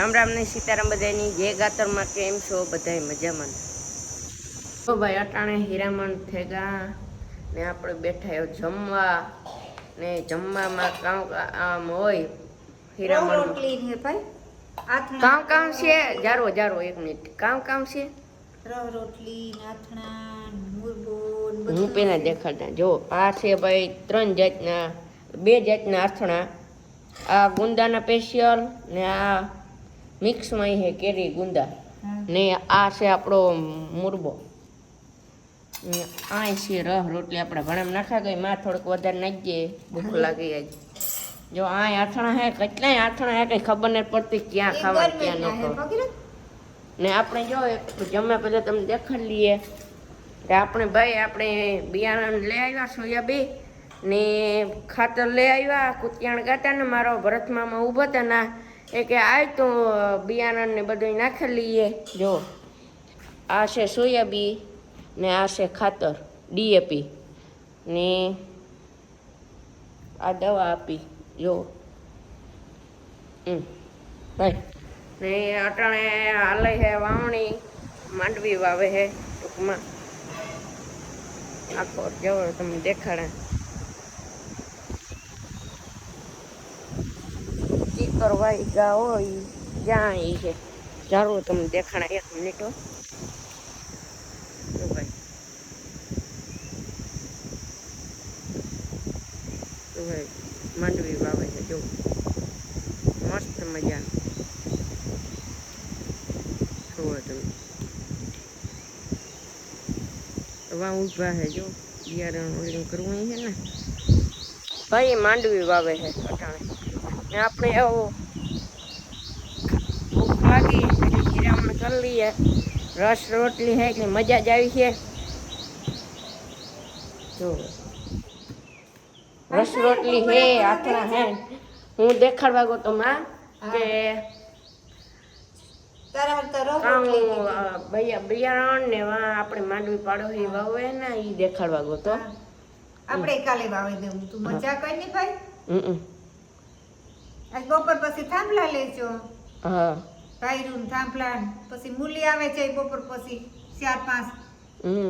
રામ રામ ને સીતારામ બધાની જય ગાતરમાં કેમ છો બધાય મજામાં? તો ભાઈ અટાણે હીરામણ થેગા ને આપણે બેઠા જમવા ને જમવામાં કામ આમ હોય હીરામણ રોટલી ને ભાઈ કામ કામ છે જારો જારો 1 મિનિટ કામ છે રોટલી નાથણા મુરબો હું પેલા દેખાડતા જો આ છે ભાઈ 3 જાતના 2 જાતના આથણા આ ગુંદાના સ્પેશિયલ ને આ મિક્સમાં હે કેરી ગુંદા ને આ છે આપણો મુરબો આ છે રોટલી આપણે ઘણા નાખા ગઈ માં થોડુંક વધારે નાખીએ ભૂખ લાગી આજ જો આ આથણા હે કેટલાય આથણા હે કઈ ખબર નથી પડતી ક્યાં ખાવા ક્યાં ન ખાવા ને આપણે જો જમ્યા પહેલા તમને દેખાડી લઈએ કે આપણે ભાઈ આપણે બિયારણ લઈ આવ્યા સોયાબીન ને ખાતર લઈ આવ્યા કુતિયાણ ગાતા ને મારો ભરતમામાં ઊભા હતા ના એ કે આય તો બિયારણ ને બધું નાખી લઈએ જો આ છે સોયાબીન ને આ છે ખાતર ડીએપી ને આ દવા આપી જો ભાઈ ને અટાણે હાલે છે વાવણી માંડવી વાવે છે ટૂંકમાં આખો જવો તમને દેખાડે ચીકર વાઈ ગા હોય જ્યાં એ છે જરૂર તમને દેખાડા 1 મિનિટ ભાઈ માંડવી વાવે છે જો મસ્ત મજા જુઓ તમે વા ઉભા છે જો બિયારણ ઓલું કરવું છે ને ભાઈ માંડવી વાવે છે અટાણે ને આપણે એવો ભૂખ લાગી એટલે હીરામણ કરી લઈએ રસ રોટલી છે એટલે મજા જ આવી છે જો રસ રોટલી હે આથણા હે હું દેખાડવા ગયો તો માં કે બિયારણ ને આપણે માંડવી પાડો એ વાવે ને ઈ દેખાડવા ગયો તો આપણે કાલે વાવી દેવું તું મજા કઈ ની ભાઈ આજ બપોર પછી થાંભલા લેજો હા ભાઈરું થાંભલા પછી મૂલી આવે છે બપોર પછી 4-5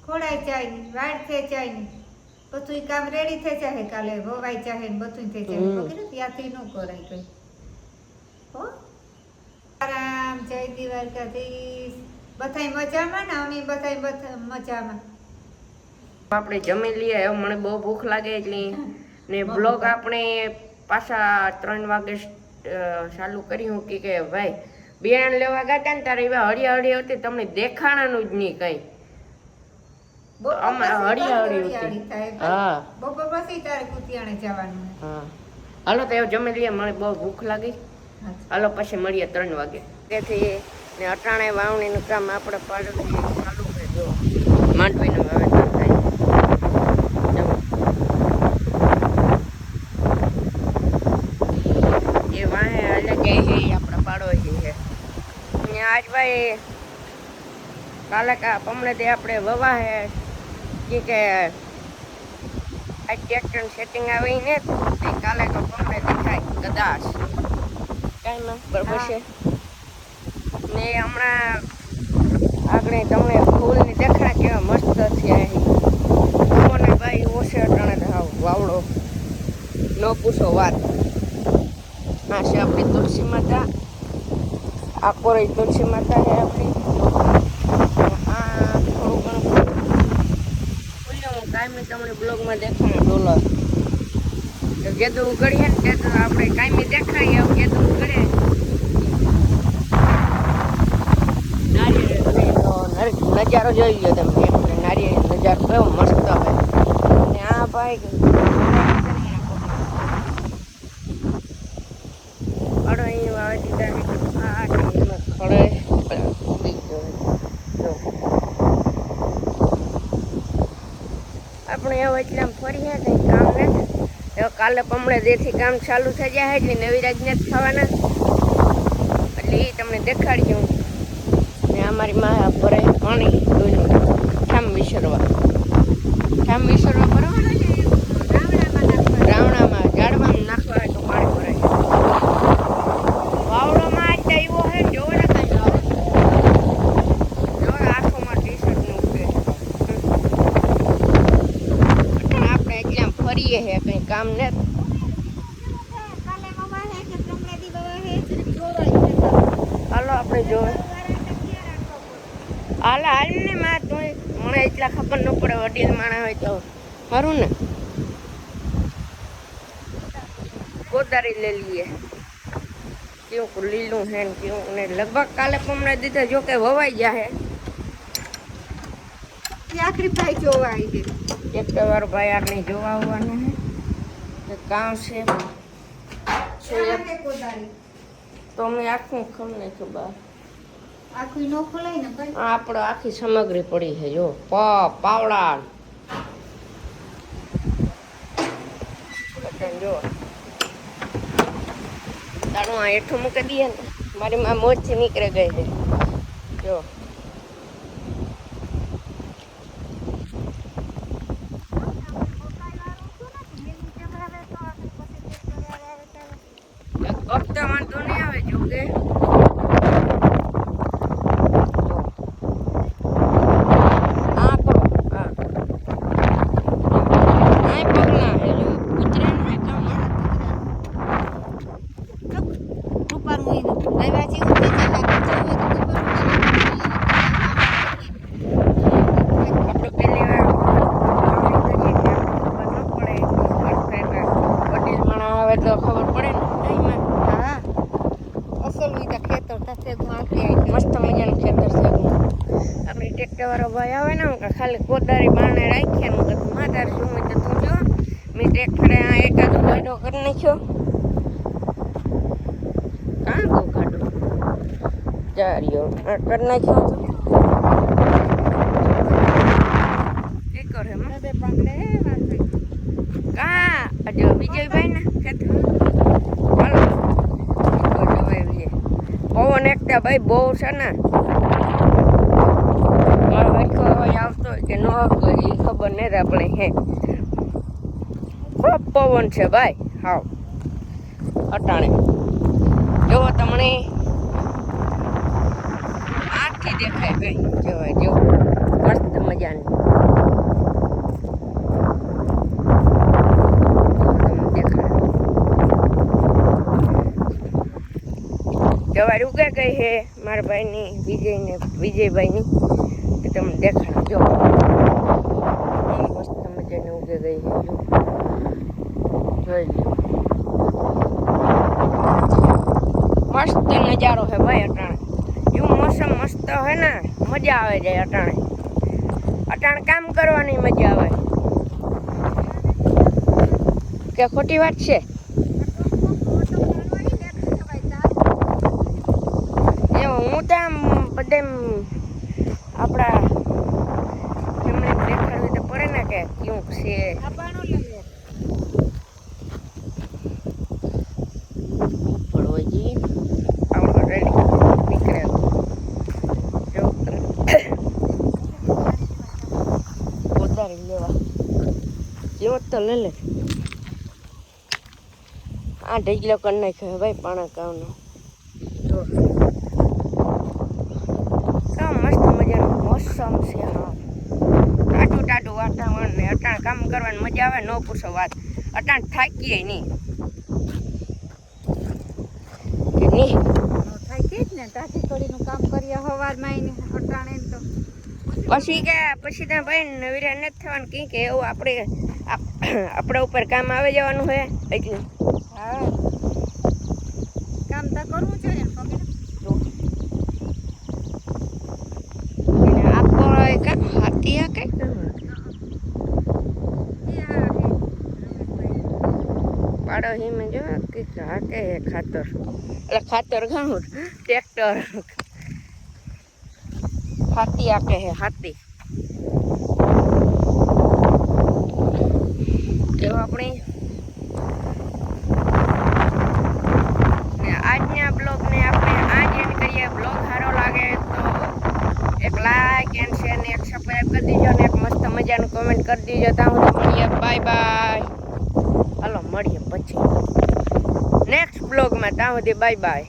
ખોડાઈ જાય વાડ થઈ જાય ને બધું કામ રેડી થઈ જાય કાલે વવાઈ જાય ને બધું થઈ જાય વગેરે ત્યાંથી ન કરાય કઈ હો આરામ જય દ્વારકાધીશ બધાય મજામાં ને અમે બધાય મજામાં આપણે જમી લઈએ હવે મને બહુ ભૂખ લાગે એટલે ને બ્લોગ આપણે પાછા 3 વાગે ચાલુ કર્યું કે ભાઈ બિયારણ લેવા ગયા ને તારે એવા હળિયા હતી તમને દેખાણાનું જ નહીં કઈ હાલો તો એવું જમી લઈએ મને બહુ ભૂખ લાગી હાલો પછી મળીએ 3 વાગે તેથી ને અટાણે વાવણીનું કામ આપણે પાડવું ચાલુ છે જો માંડવીનું વાવેતર થાય એ વાહે અલગ એ આપણે પાડોશી છે ને આજ ભાઈ કાલે પમણે તે આપણે વવા હે કે આ ટ્રેક્ટર સેટિંગ આવી ને તે કાલે તો પમણે દેખાય કદાચ કઈ ના બરોબર છે ને હમણાં આગળ તમને ફૂલની દેખાડા કેવા મસ્ત થયા મને ભાઈ ઓછે અટાણે વાવડો ન પૂછો વાત આ છે આપણી તુલસી માતા આ કોરી તુલસી માતા છે આપણી કાયમી તમને બ્લોગમાં દેખાડે ડોલર જેદું ઉગડીએ ને તે આપણે કાયમી દેખાડીએ આવું જેદું ઉગડે નારિયેળ નજારો જોઈ લો તમે એટલે નારિયેળ નજારો કેવો મસ્ત હોય ને આ ભાઈ અડો અહીં વાવે દીધા આ ખડે આપણે એવું એટલે આમ ફરીએ કંઈ કામ નથી હવે કાલે પમણે દેથી કામ ચાલુ થઈ જાય એટલે નવીરાજ ને જ ખાવાના એટલે એ તમને દેખાડ્યું ને અમારી માં ભરે પાણી ઠામ વિસરવા ભરવાના છે રાવણામાં ઝાડવામાં નાખવા હોય તો પાણી ભરાય વાવડોમાં આપણે જોવે હાલ ને માં તો મને એટલા ખબર ન પડે વડીલ માણા હોય તો ખરું ને કોદારી લઈ લઈએ કેવું લીલું હે ને કેવું ને લગભગ કાલે પમણે દીધા જો કે વવાઈ ગયા હે આખરી ભાઈ જોવા આવી ગઈ એક તો વાર ભાઈ આપણે જોવા આવવાનું હે કામ છે કોદારી તો અમે આખું ખમ નાખ્યું બહાર આખું નો ખોલાય ને ભાઈ આપણો આખી સામગ્રી પડી છે જો પાવડા જો તારું આ હેઠું મૂકી દઈએ ને મારી માં મોજથી નીકળે ગઈ છે જો વખતે વાંધો નહીં આવે જો કે તો ખબર પડે ને હા અસલ વિધા ખેતર થશે મસ્ત મજાનું ખેતર છે આપણે ટ્રેક્ટર વાળો ભાઈ આવે ને કે ખાલી કોદારી બાણે રાખીએ ને કીધું માતાર શું હોય તો તું જો મેં ટ્રેક્ટરે આ એકાદો ગાડો કરી નાખ્યો કાં કહું ગાડો ચાર્યો આ કરી નાખ્યો કે કરે બે પાંગડે કા જો વિજયભાઈ ને ખેતર હાલો પવન એકતા ભાઈ બહુ છે ને આવતો હોય કે ન આવતો એ ખબર નહીં આપણે હે ખૂબ પવન છે ભાઈ હાવ અટાણે જોવો તમને આખી દેખાય ભાઈ જોવા જો મસ્ત મજાની સવારે ઉગા ગઈ છે મારા ભાઈની વિજયભાઈની તો તમને દેખાડો જો મસ્ત મજાની ઉગી ગઈ છે જોઈ લો મસ્ત નજારો છે ભાઈ અટાણે એવું મોસમ મસ્ત હોય ને મજા આવે જાય અટાણે કામ કરવાની મજા આવે કે ખોટી વાત છે હું તો આમ બધે આપણા એમને દેખાડવી તો પડે ને કે કેવું છે પડવાજી આવું રેડી નીકળે જો કોદારી લેવા જેવો તો લે લે આ ઢીગલો કરી નાખ્યો ભાઈ પાણા કાવનો જો મોસમ છે ટાટું વાતાવરણ ને અટાણ કામ કરવાની મજા આવે ન પૂછો વાત અટાણ થાકીએ નહીં થાકી જ ને ટાટી કડીનું કામ કરીએ સવારમાં અટાણે તો પછી ત્યાં ભાઈ નવીરા નથી થવાનું કી કે એવું આપણા ઉપર કામ આવી જવાનું હોય એટલે હા કામ તો કરવું જોઈએ ને પગને હાથી આ કઈ પાડો હિમે જો કે હાકે ખાતર એટલે ખાતર ઘણું ટ્રેક્ટર હાથી આકે હે હાથી જો આપણે આજના બ્લોગને આપણે આજ એન્ડ કરીએ બ્લોગ સારો લાગે તો એક લાઈક એન્ડ શેર ને એક સબસ્ક્રાઇબ કરી દીજો ને એક મસ્ત મજાનું કમેન્ટ કરી દીજો ત્યાં સુધી મળીએ બાય હાલો મળીએ પછી નેક્સ્ટ બ્લોગમાં ત્યાં સુધી બાય